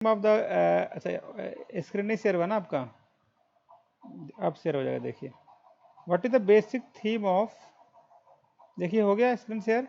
Of the अच्छा screen नहीं share हुआ ना आपका, अब शेयर हो जाएगा। देखिए what is the basic theme of, देखिए हो गया स्क्रीन शेयर।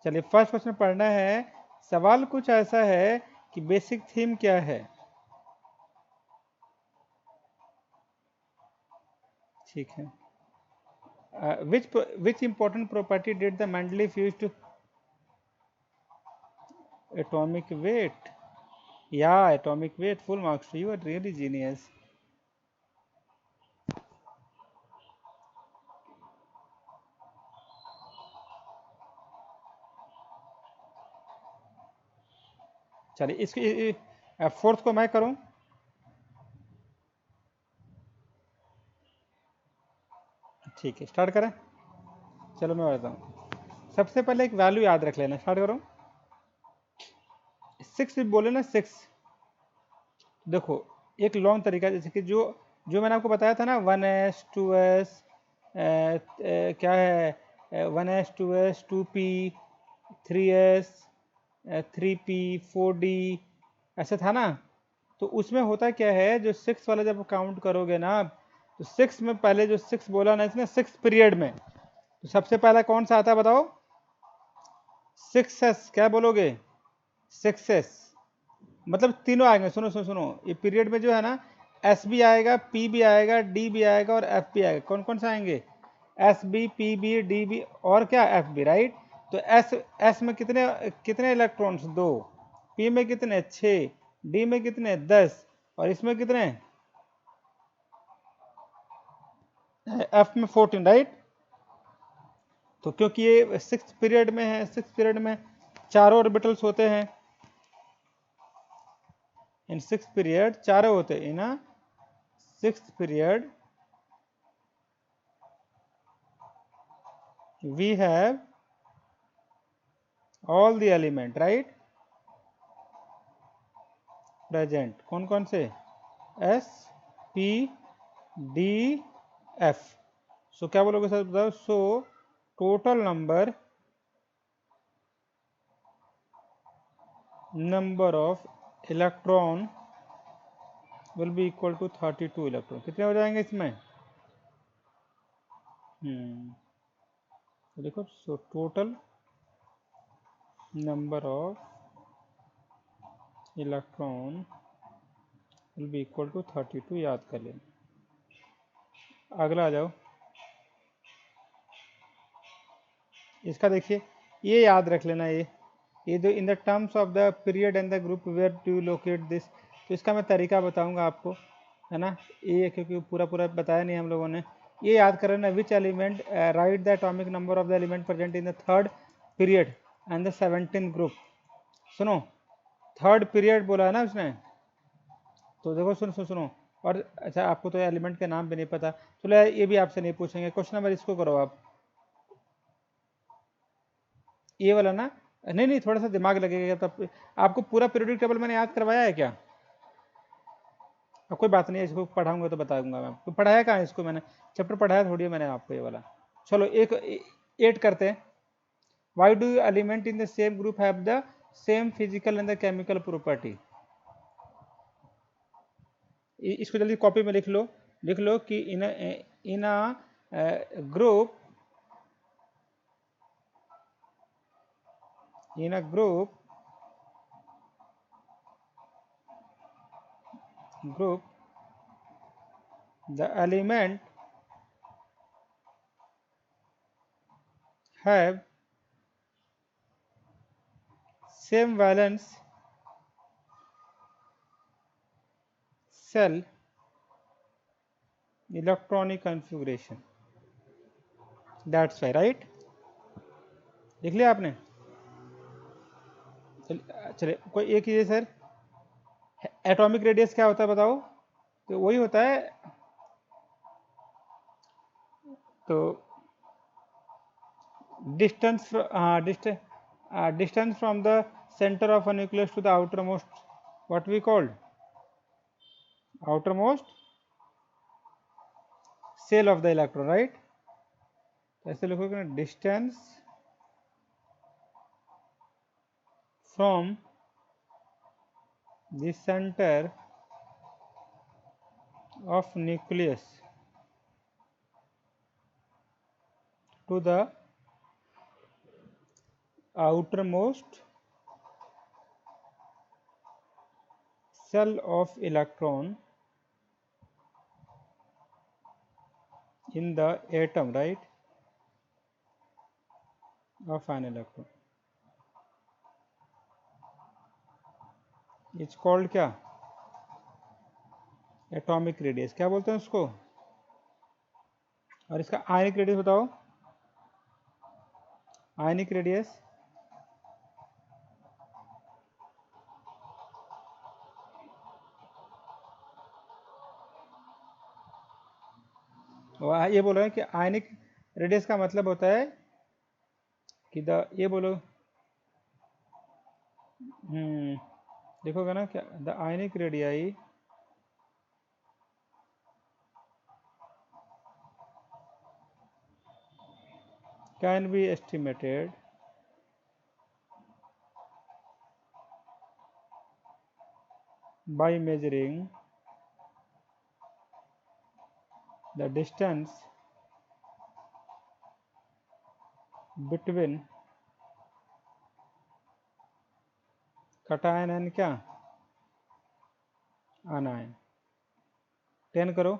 चलिए फर्स्ट क्वेश्चन पढ़ना है। सवाल कुछ ऐसा है कि बेसिक थीम क्या है। ठीक है। which important property did the Mendeleev use to atomic weight? Yeah, atomic weight, full marks to you, are really genius. चलिए इसकी फोर्थ को मैं करूं। ठीक है स्टार्ट करें। चलो मैं बताता हूँ। सबसे पहले एक वैल्यू याद रख लेना, स्टार्ट करो। 6 भी बोले ना 6, देखो एक लॉन्ग तरीका, जैसे कि जो जो मैंने आपको बताया था ना 1s 2s, क्या है 1s 2s 2p 3s 3p 4d, ऐसा था ना। तो उसमें होता क्या है, जो 6 वाला जब काउंट करोगे ना आप, तो 6 में पहले जो 6 बोला ना इसने 6 पीरियड में, तो सबसे पहला कौन सा आता है बताओ? 6s। क्या बोलोगे? 6s मतलब तीनों आएंगे। सुनो सुनो सुनो, ये पीरियड में जो है ना एस भी आएगा, पी भी आएगा, डी भी आएगा और एफ भी आएगा। कौन कौन से आएंगे? S B, P B, D B और क्या एफ बी, राइट। तो एस एस में कितने कितने इलेक्ट्रॉन्स? 2। पी में कितने? 6। डी में कितने? 10। और इसमें कितने? एफ में 14, राइट। तो क्योंकि ये 6 पीरियड में है, 6 पीरियड में चारों ऑर्बिटल्स होते हैं। इन 6 पीरियड चारों होते हैं। इन 6th period we have all the element, right, present। कौन कौन से? S P D F। सो क्या बोलोगे सर बताओ? So total number of electron will be equal to 32 electron. कितने हो जाएंगे इसमें? तो देखो, so total number of electron will be equal to 32, याद कर लेना। अगला आ जाओ। इसका देखिए, ये याद रख लेना। ये जो in the terms of the period and the group where to locate this, तो इसका मैं तरीका बताऊंगा आपको, है ना। ये क्योंकि पूरा पूरा बताया नहीं हम लोगों ने। ये याद कर लेना, which element right the atomic number of the element present in the 3rd period and the 17th group. सुनो, 3rd पीरियड बोला है ना उसने, तो देखो सुनो सुनो सुनो। और अच्छा, आपको तो एलिमेंट के नाम भी नहीं पता, चलो ये भी आपसे नहीं पूछेंगे। क्वेश्चन नंबर इसको करो आप, ये वाला ना। नहीं नहीं, थोड़ा सा दिमाग लगेगा तब। आपको पूरा पीरियोडिक टेबल मैंने याद करवाया है क्या? अब कोई बात नहीं है, इसको पढ़ाऊंगा तो बताऊंगा मैं आपको। पढ़ाया कहाँ है इसको मैंने? चैप्टर पढ़ाया थोड़ी है मैंने आपको ये वाला। चलो एक 8 करते हैं। Why do element in the same group have the same physical and the chemical property? इसको जल्दी कॉपी में लिख लो। लिख लो कि इन group in a group the element have same valence cell electronic configuration, that's why, right। लिख लिया आपने? चलिए कोई एक ही है सर, एटॉमिक रेडियस क्या होता है बताओ? तो वही होता है, तो distance distance from the centre of a nucleus to the outer most, what we called outer most shell of the electron, right. ऐसे लिखोगे ना, distance from the center of nucleus to the outermost shell of electron in the atom, right, of an electron. It's called क्या? Atomic radius. क्या बोलते हैं उसको? और इसका आयनिक रेडियस बताओ. आयनिक रेडियस ये बोल रहे हैं कि आयनिक रेडियस का मतलब होता है कि ये बोलो. देखोगे ना क्या, the ionic radii can be estimated by measuring the distance between cation and क्या, anion. 10 करो.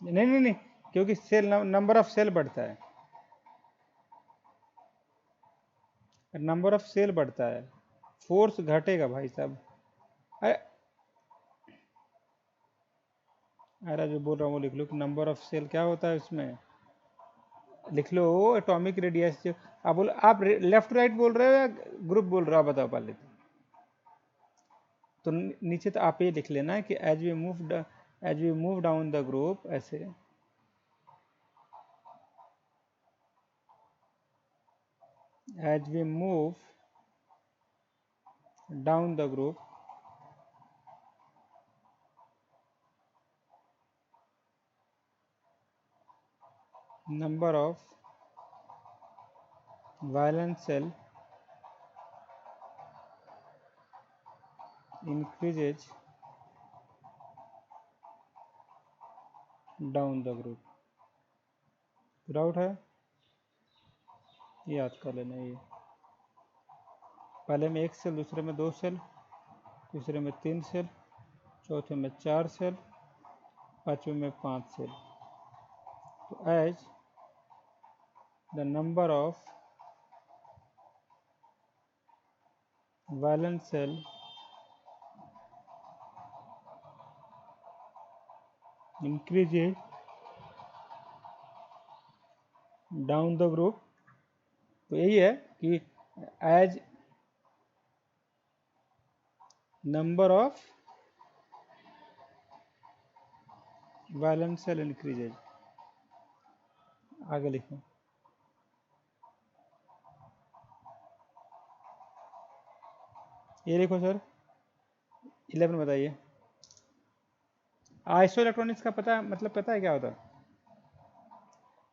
नहीं नहीं नहीं, क्योंकि सेल नंबर ऑफ सेल बढ़ता है, नंबर ऑफ सेल बढ़ता है, फोर्स घटेगा भाई साहब. अरे अरे जो बोल रहा हूँ वो लिख लो कि नंबर ऑफ सेल क्या होता है उसमें, लिख लो एटॉमिक रेडियस. आप बोलो, आप लेफ्ट राइट बोल रहे हो या ग्रुप बोल रहे हो, आप बताओ पहले. तो नीचे तो आप ये लिख लेना कि as we move down the group, ऐसे. as we move down the group, number of valence cell increases down the group. Doubt है? याद कर लेना. ये पहले में 1 सेल, दूसरे में 2 सेल, तीसरे में 3 सेल, चौथे में 4 सेल, पांचवें में 5 सेल. तो as the number of valence shell increases down the group. तो यही है कि as number of valence shell increases. आगे लिखो. ये लिखो सर. 11 बताइए. आइसो इलेक्ट्रॉनिक्स का पता, मतलब पता है क्या होता है?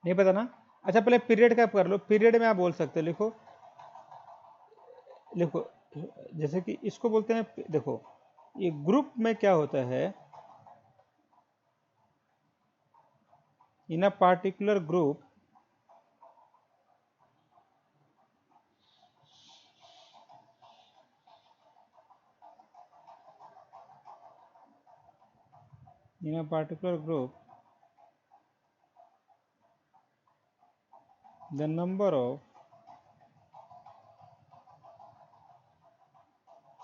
नहीं पता ना. अच्छा पहले पीरियड का कर लो. पीरियड में आप बोल सकते हो. लिखो लिखो. जैसे कि इसको बोलते हैं, देखो ये ग्रुप में क्या होता है, in a particular group the number of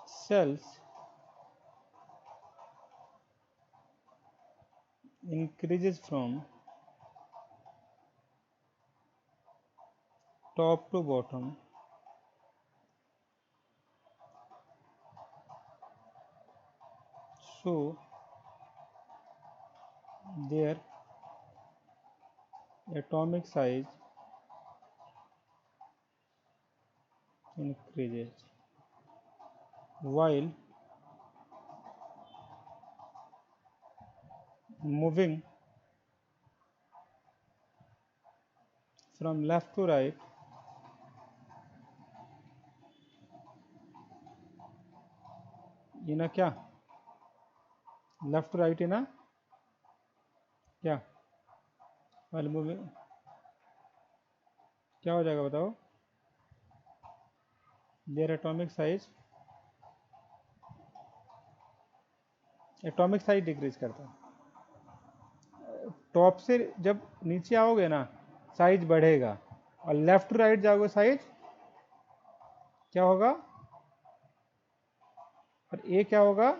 cells increases from top to bottom. So their atomic size increases while moving from left to right in a क्या लेफ्ट टू राइट इन अ क्या while moving क्या हो जाएगा बताओ their atomic size decrease करता है। Top से जब नीचे आओगे ना साइज बढ़ेगा और लेफ्ट टू राइट जाओगे साइज क्या होगा और ए क्या होगा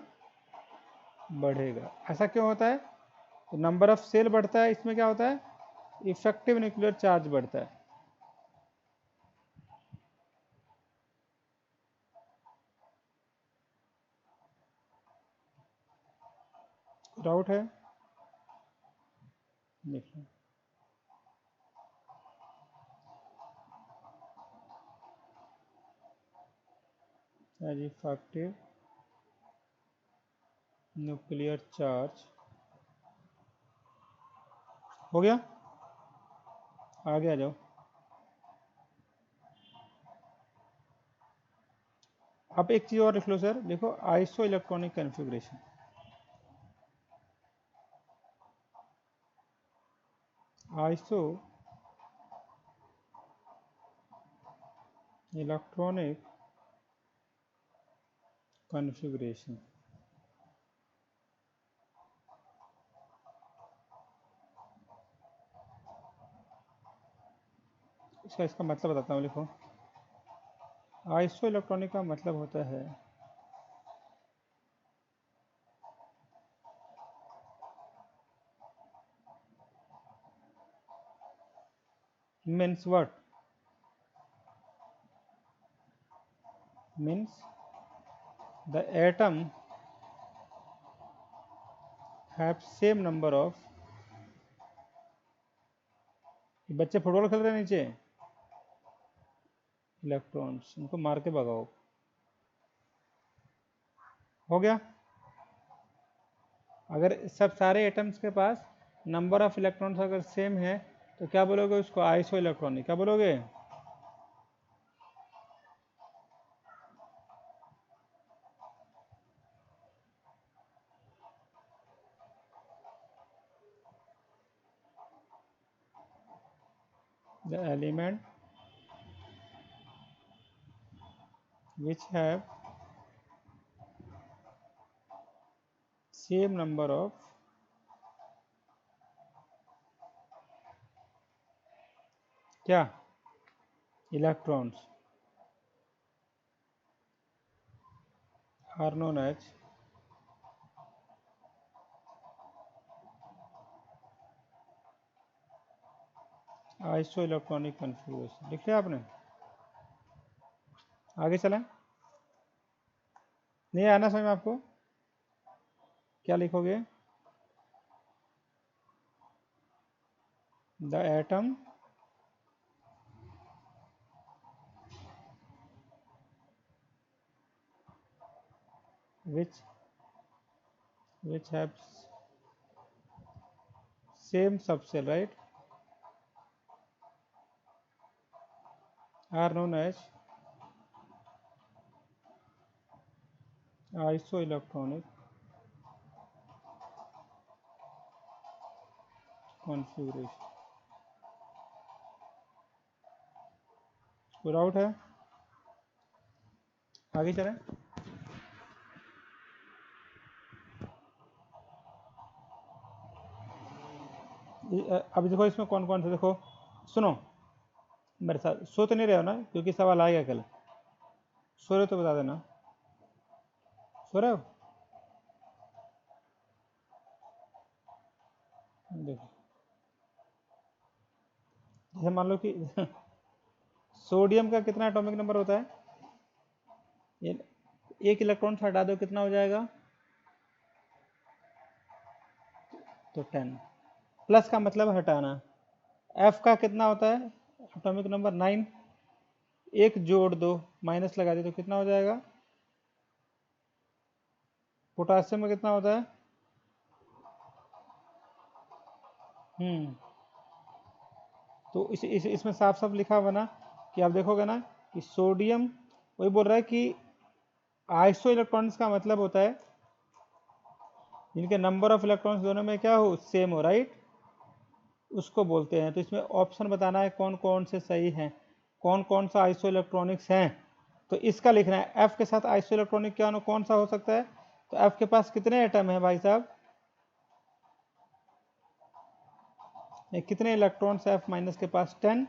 बढ़ेगा। ऐसा क्यों होता है तो नंबर ऑफ सेल बढ़ता है इसमें क्या होता है इफेक्टिव न्यूक्लियर चार्ज बढ़ता है। डाउट है देखिए एज इफेक्टिव न्यूक्लियर चार्ज हो गया। आगे आ जाओ। अब एक चीज और लिख लो सर देखो iso electronic configuration iso electronic configuration इसका मतलब बताता हूँ लिखो। आइसो इलेक्ट्रॉनिक का मतलब होता है means what means the atom have same number of बच्चे फुटबॉल खेल रहे हैं नीचे इलेक्ट्रॉन्स उनको मार के भगाओ। हो गया। अगर सब सारे एटम्स के पास नंबर ऑफ इलेक्ट्रॉन्स अगर सेम है तो क्या बोलोगे उसको आइसो इलेक्ट्रॉनिक क्या बोलोगे the element which have same number of क्या electrons are known as iso electronic configuration. लिख लिया आपने। आगे चलें। नहीं आना समझ में आपको क्या लिखोगे the atom which have same subshell right are known as isoelectronic configuration। कोई डाउट है आगे चलें। अभी देखो इसमें कौन कौन से देखो सुनो मेरे साथ सो तो नहीं रहे हो ना क्योंकि सवाल आएगा कल सो रहे तो बता देना सो रहे हो देखो जैसे मान लो कि सोडियम का कितना एटॉमिक नंबर होता है एक इलेक्ट्रॉन हटा दो कितना हो जाएगा तो 10 प्लस का मतलब हटाना। एफ का कितना होता है एटॉमिक नंबर 9 एक जोड़ दो, माइनस लगा दे तो कितना हो जाएगा? पोटासियम में कितना होता है? तो इसमें साफ साफ लिखा हुआ ना कि आप देखोगे ना कि सोडियम, वही बोल रहा है कि आइसो इलेक्ट्रॉनिक्स का मतलब होता है जिनके नंबर ऑफ इलेक्ट्रॉन्स दोनों में क्या हो, सेम हो, राइट, उसको बोलते हैं। तो इसमें ऑप्शन बताना है कौन कौन से सही हैं, कौन कौन सा आइसो इलेक्ट्रॉनिक्स हैं। तो इसका लिखना है एफ के साथ आइसो इलेक्ट्रॉनिक क्या कौन सा हो सकता है? तो एफ के पास कितने एटम है भाई साहब? कितने इलेक्ट्रॉन्स एफ माइनस के पास? 10।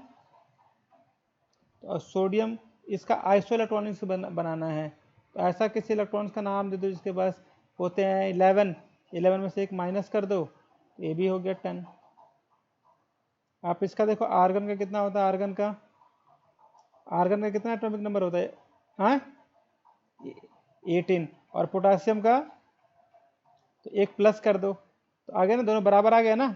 और सोडियम, इसका आइसो इलेक्ट्रॉनिक्स बनाना है, तो ऐसा किसी इलेक्ट्रॉन्स का नाम दे दो जिसके पास होते हैं 11, 11 में से एक माइनस कर दो, तो ये भी हो गया 10। आप इसका देखो आर्गन का कितना होता है, आर्गन का कितना एटॉमिक नंबर होता है? हाँ, 18। और पोटासियम का तो एक प्लस कर दो, तो आ गया ना, दोनों बराबर आ गया ना।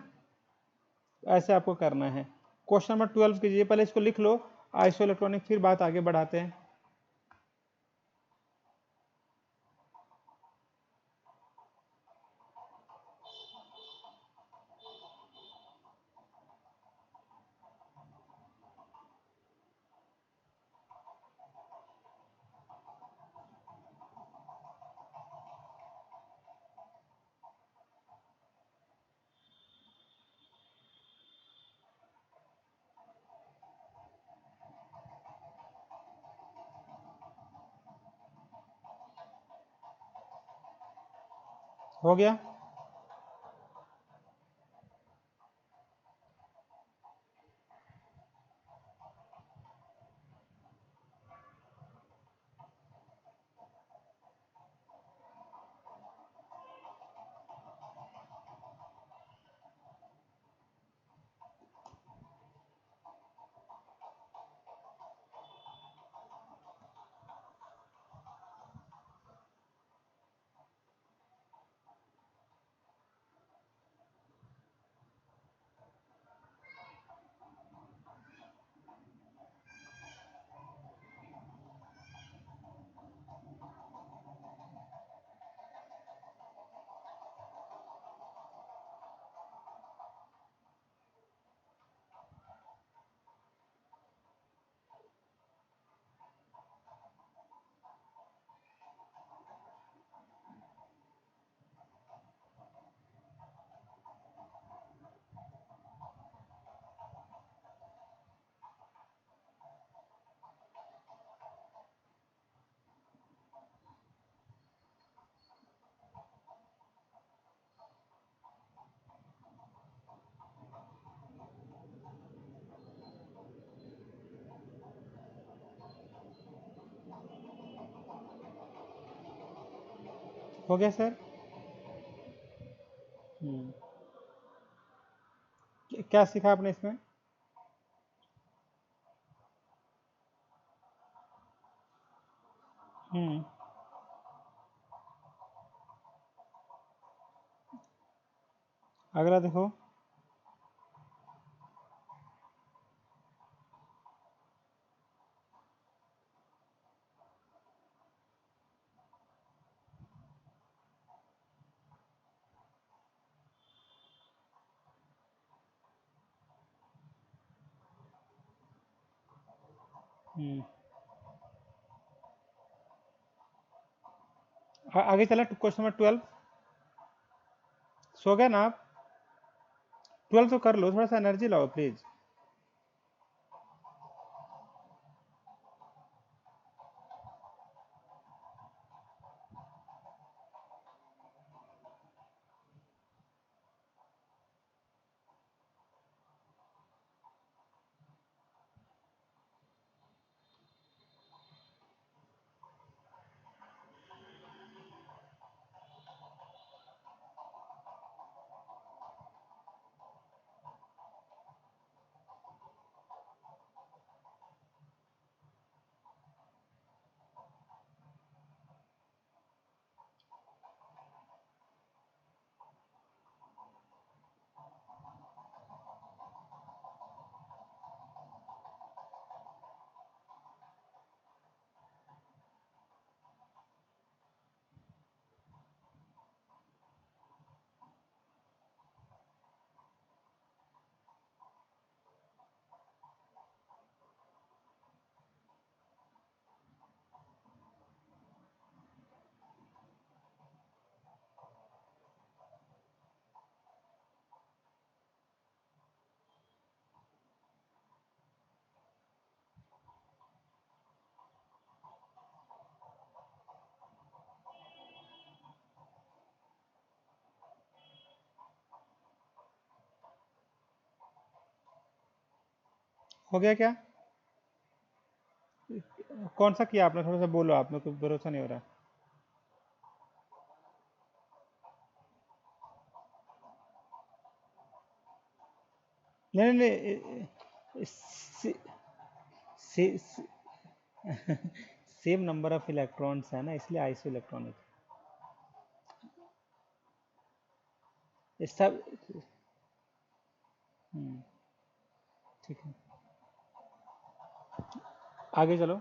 तो ऐसे आपको करना है। क्वेश्चन नंबर 12 कीजिए, पहले इसको लिख लो आइसो इलेक्ट्रॉनिक, फिर बात आगे बढ़ाते हैं। हो गया? हो गया सर? क्या सीखा आपने इसमें? हम्म अगला देखो। आगे चला क्वेश्चन नंबर 12। सो गया ना आप? 12 तो कर लो, थोड़ा सा एनर्जी लाओ प्लीज। हो गया क्या? कौन सा किया आपने? थोड़ा सा बोलो, आप मेरे को भरोसा नहीं हो रहा। नहीं नहीं नहीं, सेम नंबर ऑफ इलेक्ट्रॉन्स है ना, इसलिए आइसो इलेक्ट्रॉनिक। ये सब। हम्म, ठीक है, आगे चलो।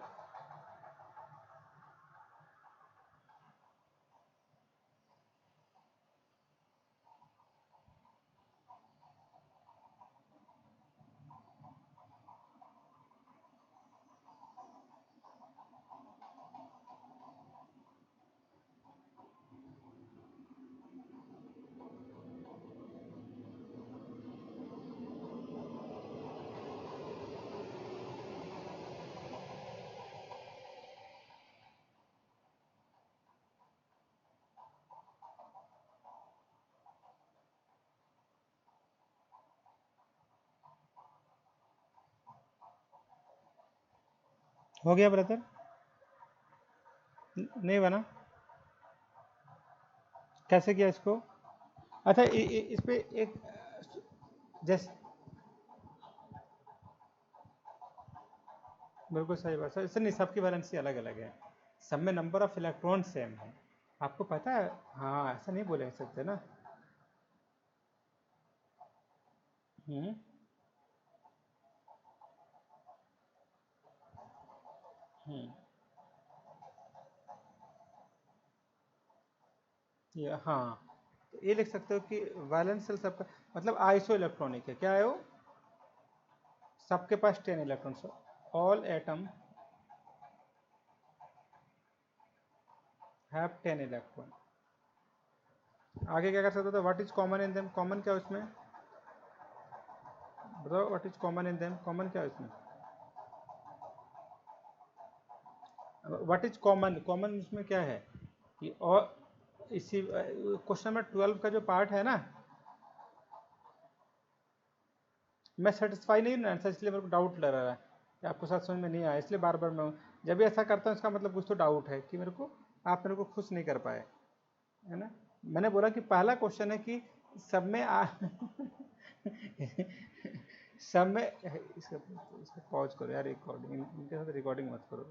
हो गया ब्रदर? नहीं बना? कैसे किया इसको? अच्छा, इस पे एक जैसे, बिल्कुल सही बात सर, इससे नहीं, सबकी वैलेंसी अलग अलग है, सब में नंबर ऑफ इलेक्ट्रॉन सेम है। आपको पता है? हाँ, ऐसा नहीं बोले सकते ना। हम्म। हम्म। ये हाँ, तो ये लिख सकते हो कि वैलेंस शेल सबका मतलब आइसो इलेक्ट्रॉनिक है। क्या है वो? सबके पास 10 electrons. All atom have 10 electron. आगे क्या कर सकते हो? What is common in them? Common क्या है उसमें? बताओ, what is common in them? Common क्या है उसमें? What is common? कॉमन उसमें क्या है कि, और इसी क्वेश्चन नंबर 12 का जो पार्ट है ना, मैं सेटिस्फाई नहीं हूँ ना आंसर, इसलिए मेरे को डाउट लग रहा है कि आपको साथ समझ में नहीं आया, इसलिए बार बार मैं जब भी ऐसा करता हूँ इसका मतलब कुछ तो डाउट है कि मेरे को, आप मेरे को खुश नहीं कर पाए, है ना। मैंने बोला कि पहला क्वेश्चन है कि सब में सब में इसका पॉज करो यार, रिकॉर्डिंग, इनके साथ रिकॉर्डिंग मत करो।